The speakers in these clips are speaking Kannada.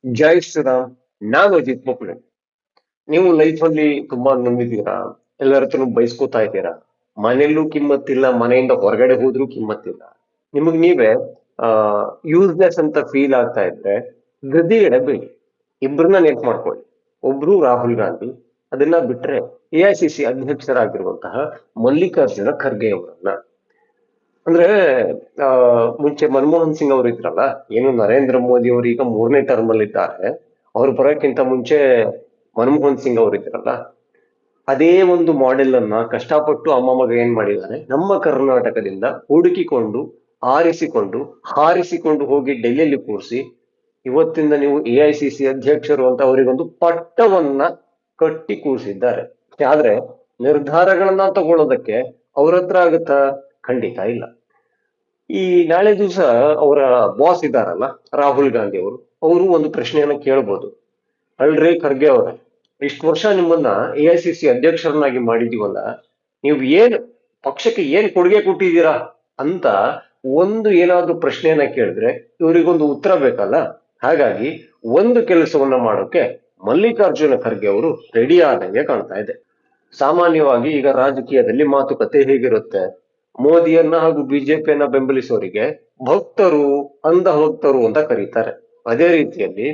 ಜೈ ಶ್ರೀರಾಮ್. ನಾನು ಅಜಿತ್ ಮುಕ್ಳೆ. ನೀವು ಲೈಫ್ ಅಲ್ಲಿ ತುಂಬಾ ನೊಂದಿದ್ದೀರಾ, ಎಲ್ಲರ ಹತ್ರನು ಬೈಸ್ಕೋತಾ ಇದ್ದೀರಾ, ಮನೆಯಲ್ಲೂ ಕಿಮ್ಮತ್ತಿಲ್ಲ, ಮನೆಯಿಂದ ಹೊರಗಡೆ ಹೋದ್ರೂ ಕಿಮ್ಮತ್ತಿಲ್ಲ, ನಿಮಗ್ ನೀವೇ ಆ ಯೂಸ್ಲೆಸ್ ಅಂತ ಫೀಲ್ ಆಗ್ತಾ ಇದ್ರೆ ಗದ್ದಿಗೆಡೆ ಬೀಳಿ. ಇಬ್ಬರನ್ನ ನೆನ್ಪು ಮಾಡ್ಕೊಳ್ಳಿ. ಒಬ್ರು ರಾಹುಲ್ ಗಾಂಧಿ, ಅದನ್ನ ಬಿಟ್ರೆ ಎಐಸಿಸಿ ಅಧ್ಯಕ್ಷರಾಗಿರುವಂತಹ ಮಲ್ಲಿಕಾರ್ಜುನ ಖರ್ಗೆ ಅವರನ್ನ. ಅಂದ್ರೆ ಆ ಮುಂಚೆ ಮನಮೋಹನ್ ಸಿಂಗ್ ಅವರು ಇದ್ರಲ್ಲ, ಏನು ನರೇಂದ್ರ ಮೋದಿ ಅವರು ಈಗ ಮೂರನೇ ಟರ್ಮ್ ಅಲ್ಲಿ ಇದ್ದಾರೆ. ಅವ್ರು ಬರೋಕ್ಕಿಂತ ಮುಂಚೆ ಮನಮೋಹನ್ ಸಿಂಗ್ ಅವರು ಇದ್ರಲ್ಲ, ಅದೇ ಒಂದು ಮಾಡೆಲ್ ಅನ್ನ ಕಷ್ಟಪಟ್ಟು ಅಮ್ಮ ಮಗ ಏನ್ ಮಾಡಿದ್ದಾರೆ, ನಮ್ಮ ಕರ್ನಾಟಕದಿಂದ ಹುಡುಕಿಕೊಂಡು ಆರಿಸಿಕೊಂಡು ಹಾರಿಸಿಕೊಂಡು ಹೋಗಿ ಡೆಲ್ಲಿಯಲ್ಲಿ ಕೂರಿಸಿ, ಇವತ್ತಿಂದ ನೀವು ಎಐಸಿಸಿ ಅಧ್ಯಕ್ಷರು ಅಂತ ಅವರಿಗೊಂದು ಪಟ್ಟವನ್ನ ಕಟ್ಟಿ ಕೂರಿಸಿದ್ದಾರೆ. ಆದ್ರೆ ನಿರ್ಧಾರಗಳನ್ನ ತಗೊಳ್ಳೋದಕ್ಕೆ ಅವ್ರ ಹತ್ರ ಆಗುತ್ತಾ? ಖಂಡಿತ ಇಲ್ಲ. ಈ ನಾಳೆ ದಿವಸ ಅವರ ಬಾಸ್ ಇದ್ದಾರಲ್ಲ, ರಾಹುಲ್ ಗಾಂಧಿ ಅವರು ಒಂದು ಪ್ರಶ್ನೆಯನ್ನ ಕೇಳ್ಬೋದು. ಅಲ್ರಿ ಖರ್ಗೆ ಅವರ, ಇಷ್ಟು ವರ್ಷ ನಿಮ್ಮನ್ನ ಎಐಸಿಸಿ ಅಧ್ಯಕ್ಷರನ್ನಾಗಿ ಮಾಡಿದೀವಲ್ಲ, ನೀವು ಏನ್ ಪಕ್ಷಕ್ಕೆ ಏನ್ ಕೊಡುಗೆ ಕೊಟ್ಟಿದ್ದೀರಾ ಅಂತ ಒಂದು ಏನಾದ್ರೂ ಪ್ರಶ್ನೆಯನ್ನ ಕೇಳಿದ್ರೆ ಇವರಿಗೊಂದು ಉತ್ತರ ಬೇಕಲ್ಲ. ಹಾಗಾಗಿ ಒಂದು ಕೆಲಸವನ್ನ ಮಾಡೋಕೆ ಮಲ್ಲಿಕಾರ್ಜುನ ಖರ್ಗೆ ಅವರು ರೆಡಿ ಆದಂಗೆ ಕಾಣ್ತಾ ಇದೆ. ಸಾಮಾನ್ಯವಾಗಿ ಈಗ ರಾಜಕೀಯದಲ್ಲಿ ಮಾತುಕತೆ ಹೇಗಿರುತ್ತೆ? ಮೋದಿಯನ್ನ ಹಾಗೂ ಬಿಜೆಪಿಯನ್ನ ಬೆಂಬಲಿಸೋರಿಗೆ ಭಕ್ತರು, ಅಂಧ ಭಕ್ತರು ಅಂತ ಕರೀತಾರೆ. ಅದೇ ರೀತಿಯಲ್ಲಿ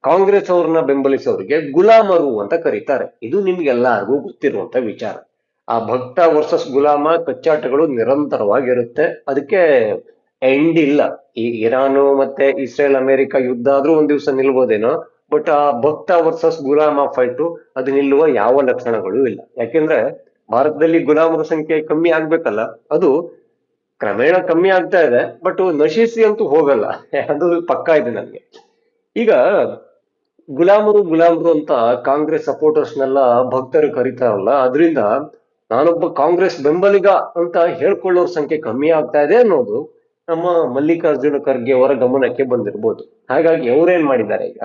ಕಾಂಗ್ರೆಸ್ ಅವ್ರನ್ನ ಬೆಂಬಲಿಸೋರಿಗೆ ಗುಲಾಮರು ಅಂತ ಕರೀತಾರೆ. ಇದು ನಿಮ್ಗೆಲ್ಲರಿಗೂ ಗೊತ್ತಿರುವಂತ ವಿಚಾರ. ಆ ಭಕ್ತ ವರ್ಸಸ್ ಗುಲಾಮ ಕಚ್ಚಾಟಗಳು ನಿರಂತರವಾಗಿರುತ್ತೆ. ಅದಕ್ಕೆ ಎಂಡ್ ಇಲ್ಲ. ಈ ಇರಾನು ಮತ್ತೆ ಇಸ್ರೇಲ್ ಅಮೆರಿಕ ಯುದ್ಧ ಆದ್ರೂ ಒಂದ್ ದಿವಸ ನಿಲ್ಬೋದೇನೋ, ಬಟ್ ಆ ಭಕ್ತ ವರ್ಸಸ್ ಗುಲಾಮ ಫೈಟು ಅದು ನಿಲ್ಲುವ ಯಾವ ಲಕ್ಷಣಗಳು ಇಲ್ಲ. ಯಾಕೆಂದ್ರೆ ಭಾರತದಲ್ಲಿ ಗುಲಾಮರ ಸಂಖ್ಯೆ ಕಮ್ಮಿ ಆಗ್ಬೇಕಲ್ಲ, ಅದು ಕ್ರಮೇಣ ಕಮ್ಮಿ ಆಗ್ತಾ ಇದೆ, ಬಟ್ ನಶಿಸಿ ಅಂತೂ ಹೋಗಲ್ಲ. ಅದು ಪಕ್ಕಾ ಇದೆ ನನಗೆ. ಈಗ ಗುಲಾಮರು ಗುಲಾಮರು ಅಂತ ಕಾಂಗ್ರೆಸ್ ಸಪೋರ್ಟರ್ಸ್ನೆಲ್ಲ ಭಕ್ತರು ಕರೀತಾರಲ್ಲ, ಅದರಿಂದ ನಾನೊಬ್ಬ ಕಾಂಗ್ರೆಸ್ ಬೆಂಬಲಿಗ ಅಂತ ಹೇಳ್ಕೊಳ್ಳೋರ್ ಸಂಖ್ಯೆ ಕಮ್ಮಿ ಆಗ್ತಾ ಇದೆ ಅನ್ನೋದು ನಮ್ಮ ಮಲ್ಲಿಕಾರ್ಜುನ ಖರ್ಗೆ ಅವರ ಗಮನಕ್ಕೆ ಬಂದಿರ್ಬೋದು. ಹಾಗಾಗಿ ಅವ್ರೇನ್ ಮಾಡಿದ್ದಾರೆ, ಈಗ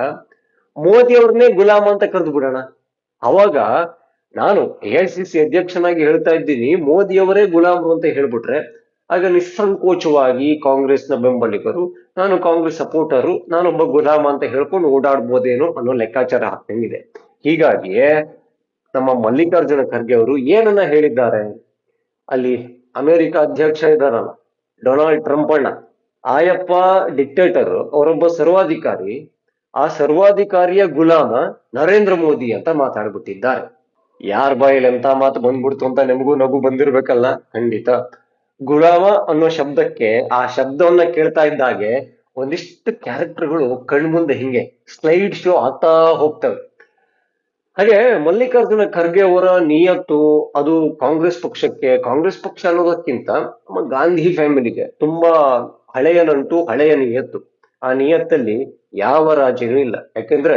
ಮೋದಿ ಅವ್ರನ್ನೇ ಗುಲಾಮ ಅಂತ ಕರೆದು ಬಿಡೋಣ. ಅವಾಗ ನಾನು ಎಐಸಿಸಿ ಅಧ್ಯಕ್ಷನಾಗಿ ಹೇಳ್ತಾ ಇದ್ದೀನಿ, ಮೋದಿ ಅವರೇ ಗುಲಾಮರು ಅಂತ ಹೇಳ್ಬಿಟ್ರೆ ಆಗ ನಿಸ್ಸಂಕೋಚವಾಗಿ ಕಾಂಗ್ರೆಸ್ನ ಬೆಂಬಲಿಗರು, ನಾನು ಕಾಂಗ್ರೆಸ್ ಸಪೋರ್ಟರು, ನಾನೊಬ್ಬ ಗುಲಾಮ ಅಂತ ಹೇಳ್ಕೊಂಡು ಓಡಾಡ್ಬೋದೇನೋ ಅನ್ನೋ ಲೆಕ್ಕಾಚಾರ ಹಾಕ್ತಂಗಿದೆ. ಹೀಗಾಗಿಯೇ ನಮ್ಮ ಮಲ್ಲಿಕಾರ್ಜುನ ಖರ್ಗೆ ಅವರು ಏನನ್ನ ಹೇಳಿದ್ದಾರೆ, ಅಲ್ಲಿ ಅಮೆರಿಕ ಅಧ್ಯಕ್ಷ ಇದ್ದಾರಲ್ಲ ಡೊನಾಲ್ಡ್ ಟ್ರಂಪ್ ಅಣ್ಣ, ಆಯಪ್ಪ ಡಿಕ್ಟೇಟರ್, ಅವರೊಬ್ಬ ಸರ್ವಾಧಿಕಾರಿ, ಆ ಸರ್ವಾಧಿಕಾರಿಯ ಗುಲಾಮ ನರೇಂದ್ರ ಮೋದಿ ಅಂತ ಮಾತಾಡ್ಬಿಟ್ಟಿದ್ದಾರೆ. ಯಾರ ಬಾಯಲ್ಲಿ ಎಂತ ಮಾತು ಬಂದ್ಬಿಡ್ತು ಅಂತ ನಿಮಗೂ ನಗು ಬಂದಿರ್ಬೇಕಲ್ಲ. ಖಂಡಿತ ಗುಲಾಮ ಅನ್ನೋ ಶಬ್ದಕ್ಕೆ, ಆ ಶಬ್ದವನ್ನ ಕೇಳ್ತಾ ಇದ್ದಾಗೆ ಒಂದಿಷ್ಟು ಕ್ಯಾರೆಕ್ಟರ್ಗಳು ಕಣ್ಮುಂದೆ ಹಿಂಗೆ ಸ್ಲೈಡ್ ಶೋ ಆಗ್ತಾ ಹೋಗ್ತವೆ. ಹಾಗೆ ಮಲ್ಲಿಕಾರ್ಜುನ ಖರ್ಗೆ ಅವರ ನಿಯತ್ತು ಅದು ಕಾಂಗ್ರೆಸ್ ಪಕ್ಷ ಅನ್ನೋದಕ್ಕಿಂತ ನಮ್ಮ ಗಾಂಧಿ ಫ್ಯಾಮಿಲಿಗೆ ತುಂಬಾ ಹಳೆಯ ನಂಟು, ಹಳೆಯ ನಿಯತ್ತು. ಆ ನಿಯತ್ತಲ್ಲಿ ಯಾವ ರಾಜ್ಯನೂ ಇಲ್ಲ. ಯಾಕೆಂದ್ರೆ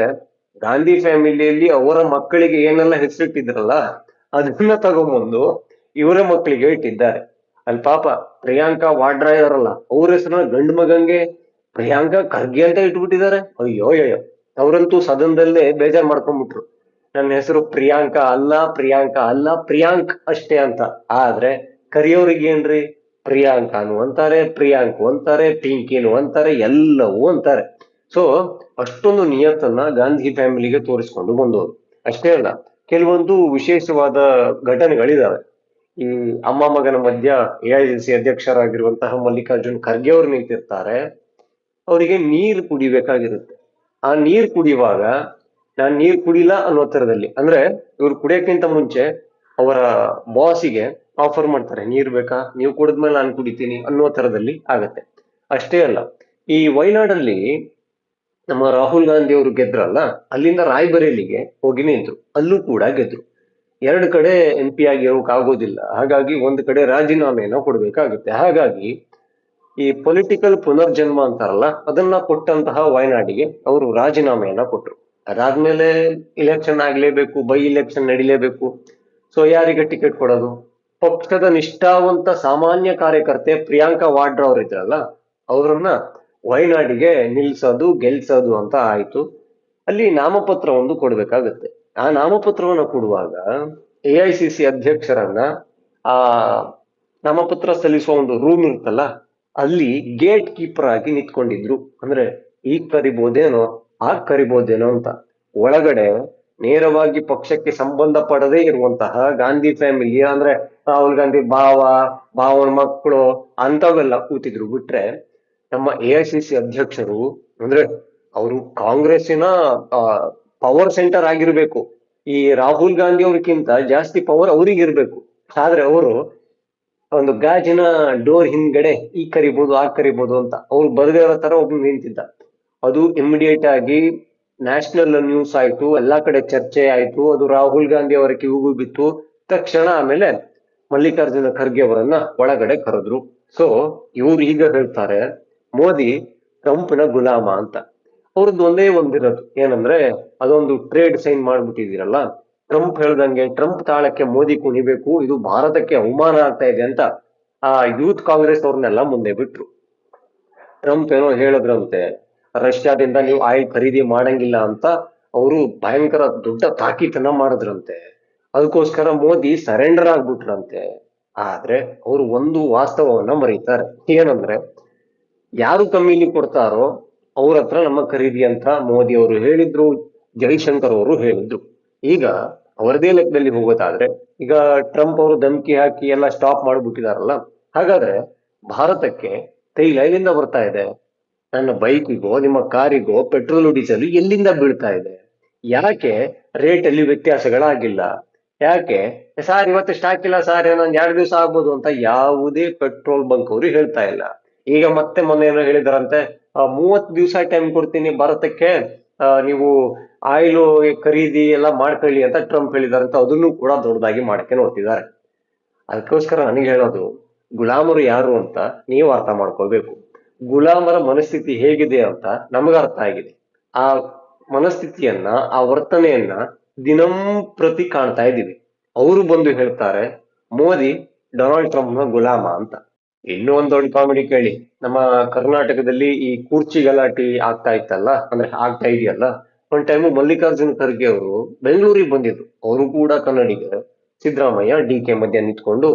ಗಾಂಧಿ ಫ್ಯಾಮಿಲಿಯಲ್ಲಿ ಅವರ ಮಕ್ಕಳಿಗೆ ಏನೆಲ್ಲ ಹೆಸರಿಟ್ಟಿದ್ರಲ್ಲ, ಅದನ್ನ ತಗೊಂಬಂದು ಇವರ ಮಕ್ಕಳಿಗೆ ಇಟ್ಟಿದ್ದಾರೆ. ಅಲ್ಲಿ ಪಾಪ ಪ್ರಿಯಾಂಕಾ ವಾಡ್ರಾ ಇದಾರಲ್ಲ, ಅವ್ರ ಹೆಸರನ್ನ ಗಂಡು ಮಗಂಗೆ ಪ್ರಿಯಾಂಕಾ ಖರ್ಗೆ ಅಂತ ಇಟ್ಬಿಟ್ಟಿದ್ದಾರೆ. ಅಯ್ಯೋ ಅಯ್ಯೋ, ಅವರಂತೂ ಸದನದಲ್ಲೇ ಬೇಜಾರ್ ಮಾಡ್ಕೊಂಡ್ಬಿಟ್ರು. ನನ್ನ ಹೆಸರು ಪ್ರಿಯಾಂಕಾ ಅಲ್ಲ ಪ್ರಿಯಾಂಕ್ ಅಷ್ಟೇ ಅಂತ. ಆದ್ರೆ ಕರಿಯೋರಿಗೆ ಏನ್ರಿ, ಪ್ರಿಯಾಂಕಾನು ಅಂತಾರೆ, ಪ್ರಿಯಾಂಕು ಅಂತಾರೆ, ಪಿಂಕಿನು ಅಂತಾರೆ, ಎಲ್ಲವೂ ಅಂತಾರೆ. ಸೊ ಅಷ್ಟೊಂದು ನಿಯತ್ತನ್ನ ಗಾಂಧಿ ಫ್ಯಾಮಿಲಿಗೆ ತೋರಿಸ್ಕೊಂಡು ಬಂದವರು. ಅಷ್ಟೇ ಅಲ್ಲ, ಕೆಲವೊಂದು ವಿಶೇಷವಾದ ಘಟನೆಗಳಿದಾವೆ. ಈ ಅಮ್ಮ ಮಗನ ಮಧ್ಯ ಎಐಸಿಸಿ ಅಧ್ಯಕ್ಷರಾಗಿರುವಂತಹ ಮಲ್ಲಿಕಾರ್ಜುನ್ ಖರ್ಗೆ ಅವರು ನಿಂತಿರ್ತಾರೆ. ಅವರಿಗೆ ನೀರು ಕುಡಿಬೇಕಾಗಿರುತ್ತೆ. ಆ ನೀರು ಕುಡಿಯುವಾಗ ನಾನ್ ನೀರ್ ಕುಡಿಲ್ಲ ಅನ್ನೋ ತರದಲ್ಲಿ, ಅಂದ್ರೆ ಇವ್ರು ಕುಡಿಯಕ್ಕಿಂತ ಮುಂಚೆ ಅವರ ಬಾಸಿಗೆ ಆಫರ್ ಮಾಡ್ತಾರೆ, ನೀರ್ ಬೇಕಾ, ನೀವು ಕುಡಿದ್ಮೇಲೆ ನಾನು ಕುಡಿತೀನಿ ಅನ್ನೋ ತರದಲ್ಲಿ ಆಗತ್ತೆ. ಅಷ್ಟೇ ಅಲ್ಲ, ಈ ವಯನಾಡಲ್ಲಿ ನಮ್ಮ ರಾಹುಲ್ ಗಾಂಧಿ ಅವರು ಗೆದ್ರಲ್ಲ, ಅಲ್ಲಿಂದ ರಾಯ್ಬರೇಲಿಗೆ ಹೋಗಿ ನಿಂತ್ರು, ಅಲ್ಲೂ ಕೂಡ ಗೆದ್ರು. ಎರಡು ಕಡೆ MP ಆಗಿ ಆಗೋದಿಲ್ಲ. ಹಾಗಾಗಿ ಒಂದು ಕಡೆ ರಾಜೀನಾಮೆಯನ್ನ ಕೊಡ್ಬೇಕಾಗುತ್ತೆ. ಹಾಗಾಗಿ ಈ ಪೊಲಿಟಿಕಲ್ ಪುನರ್ಜನ್ಮ ಅಂತಾರಲ್ಲ, ಅದನ್ನ ಕೊಟ್ಟಂತಹ ವಯನಾಡಿಗೆ ಅವರು ರಾಜೀನಾಮೆಯನ್ನ ಕೊಟ್ರು. ಅದಾದ್ಮೇಲೆ ಇಲೆಕ್ಷನ್ ಆಗ್ಲೇಬೇಕು, ಬೈ ಇಲೆಕ್ಷನ್ ನಡಿಲೇಬೇಕು. ಸೊ ಯಾರಿಗೆ ಟಿಕೆಟ್ ಕೊಡೋದು? ಪಕ್ಷದ ನಿಷ್ಠಾವಂತ ಸಾಮಾನ್ಯ ಕಾರ್ಯಕರ್ತೆ ಪ್ರಿಯಾಂಕಾ ವಾಡ್ರಾ ಅವ್ರು ಇದ್ರಲ್ಲ, ಅವ್ರನ್ನ ವಯನಾಡಿಗೆ ನಿಲ್ಸೋದು ಗೆಲ್ಸೋದು ಅಂತ ಆಯ್ತು. ಅಲ್ಲಿ ನಾಮಪತ್ರ ಒಂದು ಕೊಡ್ಬೇಕಾಗತ್ತೆ. ಆ ನಾಮಪತ್ರವನ್ನ ಕೊಡುವಾಗ ಎಐಸಿಸಿ ಅಧ್ಯಕ್ಷರನ್ನ ಆ ನಾಮಪತ್ರ ಸಲ್ಲಿಸುವ ಒಂದು ರೂಮ್ ಇರುತ್ತಲ್ಲ, ಅಲ್ಲಿ ಗೇಟ್ ಕೀಪರ್ ಆಗಿ ನಿಂತ್ಕೊಂಡಿದ್ರು. ಅಂದ್ರೆ ಈಗ ಕರಿಬೋದೇನೋ ಆಗ ಕರಿಬೋದೇನೋ ಅಂತ. ಒಳಗಡೆ ನೇರವಾಗಿ ಪಕ್ಷಕ್ಕೆ ಸಂಬಂಧ ಪಡದೇ ಇರುವಂತಹ ಗಾಂಧಿ ಫ್ಯಾಮಿಲಿ ಅಂದ್ರೆ ರಾಹುಲ್ ಗಾಂಧಿ ಭಾವನ ಮಕ್ಕಳು ಅಂತವೆಲ್ಲ ಕೂತಿದ್ರು ಬಿಟ್ರೆ, ನಮ್ಮ AICC ಅಧ್ಯಕ್ಷರು ಅಂದ್ರೆ ಅವರು ಕಾಂಗ್ರೆಸ್ಸಿನ ಪವರ್ ಸೆಂಟರ್ ಆಗಿರ್ಬೇಕು. ಈ ರಾಹುಲ್ ಗಾಂಧಿ ಅವ್ರಿಗಿಂತ ಜಾಸ್ತಿ ಪವರ್ ಅವ್ರಿಗಿರ್ಬೇಕು. ಆದ್ರೆ ಅವರು ಒಂದು ಗಾಜಿನ ಡೋರ್ ಹಿಂದ್ಗಡೆ ಈ ಕರಿಬಹುದು ಆ ಕರಿಬಹುದು ಅಂತ ಅವ್ರು ಬರದಿರೋ ತರ ಒಬ್ರು ನಿಂತಿದ್ದ. ಅದು ಇಮಿಡಿಯೇಟ್ ಆಗಿ ನ್ಯಾಷನಲ್ ನ್ಯೂಸ್ ಆಯ್ತು, ಎಲ್ಲಾ ಕಡೆ ಚರ್ಚೆ ಆಯ್ತು. ಅದು ರಾಹುಲ್ ಗಾಂಧಿ ಅವರ ಕಿವಿಗೂ ಬಿತ್ತು. ತಕ್ಷಣ ಆಮೇಲೆ ಮಲ್ಲಿಕಾರ್ಜುನ ಖರ್ಗೆ ಅವರನ್ನ ಒಳಗಡೆ ಕರೆದ್ರು. ಸೊ ಇವ್ರು ಈಗ ಹೇಳ್ತಾರೆ ಮೋದಿ ಟ್ರಂಪ್ನ ಗುಲಾಮ ಅಂತ. ಅವ್ರದ್ದು ಒಂದೇ ಒಂದಿರೋದು ಏನಂದ್ರೆ ಅದೊಂದು ಟ್ರೇಡ್ ಸೈನ್ ಮಾಡ್ಬಿಟ್ಟಿದ್ದೀರಲ್ಲ, ಟ್ರಂಪ್ ಹೇಳ್ದಂಗೆ ಟ್ರಂಪ್ ತಾಳಕ್ಕೆ ಮೋದಿ ಕುಣಿಬೇಕು, ಇದು ಭಾರತಕ್ಕೆ ಅವಮಾನ ಆಗ್ತಾ ಇದೆ ಅಂತ ಆ ಯೂತ್ ಕಾಂಗ್ರೆಸ್ ಅವ್ರನ್ನೆಲ್ಲ ಮುಂದೆ ಬಿಟ್ರು. ಟ್ರಂಪ್ ಏನೋ ಹೇಳಿದ್ರಂತೆ ರಷ್ಯಾದಿಂದ ನೀವು ಆಯಿಲ್ ಖರೀದಿ ಮಾಡಂಗಿಲ್ಲ ಅಂತ ಅವರು ಭಯಂಕರ ದೊಡ್ಡ ತಾಕೀತನ್ನ ಮಾಡಿದ್ರಂತೆ. ಅದಕ್ಕೋಸ್ಕರ ಮೋದಿ ಸರೆಂಡರ್ ಆಗ್ಬಿಟ್ರಂತೆ. ಆದ್ರೆ ಅವರು ಒಂದು ವಾಸ್ತವವನ್ನ ಮರೀತಾರೆ. ಏನಂದ್ರೆ ಯಾರು ಕಮ್ಮಿಲಿ ಕೊಡ್ತಾರೋ ಅವ್ರ ಹತ್ರ ನಮ್ಮ ಖರೀದಿ ಅಂತ ಮೋದಿ ಅವರು ಹೇಳಿದ್ರು, ಜೈಶಂಕರ್ ಅವರು ಹೇಳಿದ್ರು. ಈಗ ಅವರದೇ ಲೆಕ್ಕದಲ್ಲಿ ಹೋಗೋದಾದ್ರೆ ಈಗ ಟ್ರಂಪ್ ಅವರು ಧಮಕಿ ಹಾಕಿ ಎಲ್ಲ ಸ್ಟಾಪ್ ಮಾಡಿಬಿಟ್ಟಿದಾರಲ್ಲ, ಹಾಗಾದ್ರೆ ಭಾರತಕ್ಕೆ ತೈಲ ಎಲ್ಲಿಂದ ಬರ್ತಾ ಇದೆ? ನನ್ನ ಬೈಕಿಗೋ ನಿಮ್ಮ ಕಾರಿಗೋ ಪೆಟ್ರೋಲ್ ಡೀಸೆಲ್ ಎಲ್ಲಿಂದ ಬೀಳ್ತಾ ಇದೆ? ಯಾಕೆ ರೇಟ್ ಅಲ್ಲಿ ವ್ಯತ್ಯಾಸಗಳಾಗಿಲ್ಲ? ಯಾಕೆ ಸಾರ್ ಇವತ್ತು ಸ್ಟಾಕ್ ಇಲ್ಲ ಸಾರ್ ಇನ್ನೊಂದ್ 2 ದಿವಸ ಆಗ್ಬೋದು ಅಂತ ಯಾವುದೇ ಪೆಟ್ರೋಲ್ ಬಂಕ್ ಅವರು ಹೇಳ್ತಾ ಇಲ್ಲ. ಈಗ ಮತ್ತೆ ಮೊನ್ನೆ ಏನೋ ಹೇಳಿದಾರಂತೆ 30 ದಿವಸ ಟೈಮ್ ಕೊಡ್ತೀನಿ ಭಾರತಕ್ಕೆ, ನೀವು ಆಯಿಲ್ ಖರೀದಿ ಎಲ್ಲ ಮಾಡ್ಕೊಳ್ಳಿ ಅಂತ ಟ್ರಂಪ್ ಹೇಳಿದಾರಂತ. ಅದನ್ನು ಕೂಡ ದೊಡ್ಡದಾಗಿ ಮಾಡಕ್ಕೆ ನೋಡ್ತಿದ್ದಾರೆ. ಅದಕ್ಕೋಸ್ಕರ ನನಗೆ ಹೇಳೋದು, ಗುಲಾಮರು ಯಾರು ಅಂತ ನೀವು ಅರ್ಥ ಮಾಡ್ಕೊಳ್ಬೇಕು. ಗುಲಾಮರ ಮನಸ್ಥಿತಿ ಹೇಗಿದೆ ಅಂತ ನಮಗ ಅರ್ಥ ಆಗಿದೆ. ಆ ಮನಸ್ಥಿತಿಯನ್ನ, ಆ ವರ್ತನೆಯನ್ನ ದಿನಂಪ್ರತಿ ಕಾಣ್ತಾ ಇದ್ದೀವಿ. ಅವರು ಬಂದು ಹೇಳ್ತಾರೆ ಮೋದಿ ಡೊನಾಲ್ಡ್ ಟ್ರಂಪ್ನ ಗುಲಾಮ ಅಂತ. ಇನ್ನೂ ಒಂದ್ ದೊಡ್ಡ ಕಾಮಿಡಿ ಕೇಳಿ. ನಮ್ಮ ಕರ್ನಾಟಕದಲ್ಲಿ ಈ ಕುರ್ಚಿ ಗಲಾಟೆ ಆಗ್ತಾ ಇತ್ತಲ್ಲ, ಅಂದ್ರೆ ಆಗ್ತಾ ಇದೆಯಲ್ಲ, ಒಂದ್ ಟೈಮು ಮಲ್ಲಿಕಾರ್ಜುನ ಖರ್ಗೆ ಅವರು ಬೆಂಗಳೂರಿಗೆ ಬಂದಿದ್ರು. ಅವರು ಕೂಡ ಕನ್ನಡಿಗರು. ಸಿದ್ದರಾಮಯ್ಯ DK ಮಧ್ಯ ನಿಂತ್ಕೊಂಡು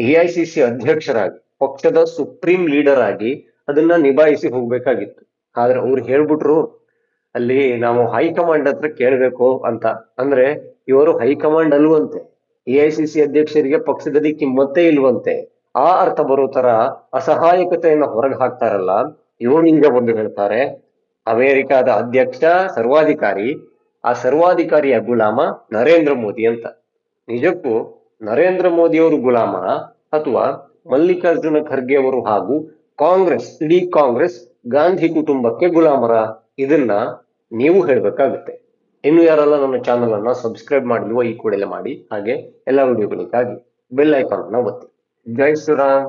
AICC ಅಧ್ಯಕ್ಷರಾಗಿ, ಪಕ್ಷದ ಸುಪ್ರೀಂ ಲೀಡರ್ ಆಗಿ ಅದನ್ನ ನಿಭಾಯಿಸಿ ಹೋಗ್ಬೇಕಾಗಿತ್ತು. ಆದ್ರೆ ಅವ್ರು ಹೇಳ್ಬಿಟ್ರು ಅಲ್ಲಿ ನಾವು ಹೈಕಮಾಂಡ್ ಹತ್ರ ಕೇಳ್ಬೇಕು ಅಂತ. ಅಂದ್ರೆ ಇವರು ಹೈಕಮಾಂಡ್ ಅಲ್ವಂತೆ, AICC ಅಧ್ಯಕ್ಷರಿಗೆ ಪಕ್ಷದಲ್ಲಿ ಕಿಮ್ಮತ್ತೇ ಇಲ್ವಂತೆ. ಆ ಅರ್ಥ ಬರೋ ತರ ಅಸಹಾಯಕತೆಯನ್ನ ಹೊರಗೆ ಹಾಕ್ತಾರಲ್ಲ, ಇವರು ಈಗ ಬಂದು ಹೇಳ್ತಾರೆ ಅಮೆರಿಕಾದ ಅಧ್ಯಕ್ಷ ಸರ್ವಾಧಿಕಾರಿ, ಆ ಸರ್ವಾಧಿಕಾರಿಯ ಗುಲಾಮ ನರೇಂದ್ರ ಮೋದಿ ಅಂತ. ನಿಜಕ್ಕೂ ನರೇಂದ್ರ ಮೋದಿ ಅವರು ಗುಲಾಮರ ಅಥವಾ ಮಲ್ಲಿಕಾರ್ಜುನ ಖರ್ಗೆ ಅವರು ಹಾಗೂ ಕಾಂಗ್ರೆಸ್, ಇಡೀ ಕಾಂಗ್ರೆಸ್ ಗಾಂಧಿ ಕುಟುಂಬಕ್ಕೆ ಗುಲಾಮರ? ಇದನ್ನ ನೀವು ಹೇಳ್ಬೇಕಾಗುತ್ತೆ. ಇನ್ನು ಯಾರೆಲ್ಲ ನನ್ನ ಚಾನಲ್ ಅನ್ನ ಸಬ್ಸ್ಕ್ರೈಬ್ ಮಾಡಿಲ್ವೋ ಈ ಕೂಡಲೇ ಮಾಡಿ. ಹಾಗೆ ಎಲ್ಲ ವಿಡಿಯೋಗಳಿಗಾಗಿ ಬೆಲ್ ಐಕಾನ್ ಅನ್ನ ಒತ್ತಿ. ಜೈ ಶ್ರೀರಾಮ್.